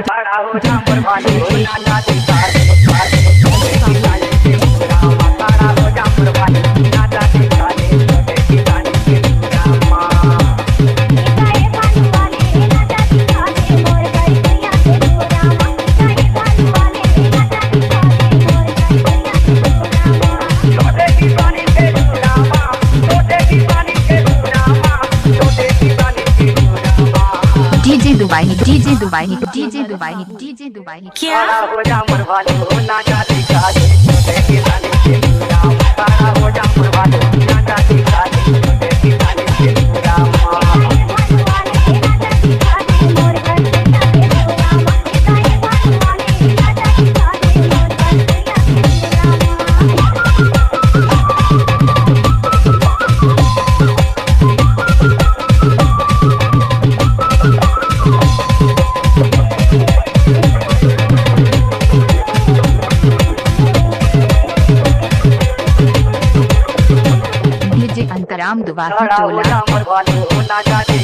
खड़ा हो जाम वाली ना जाती कार खड़ा हो जाम वाली ना जाती काले छोटे किसान के रामा काए पानी वाले ना जाती काले मोर गई गैया के रामा काए पानी वाले ना जाती काले मोर गई गैया के रामा छोटे किसान के रामा छोटे किसान के रामा छोटे किसान के रामा डीजे दुबई क्या खड़ा हो जाम वाली ना जाती काले छोटे किसान के रामा खड़ा हो जाम वाली ना जाती काले छोटे किसान के रामा पानी वाले ना जाती काले मोर गई गैया के रामा काए पानी वाले ना जाती काले मोर गई गैया के रामा डीजे अंतराम दुबाही खड़ा हो टोला जाम वाली ना जाती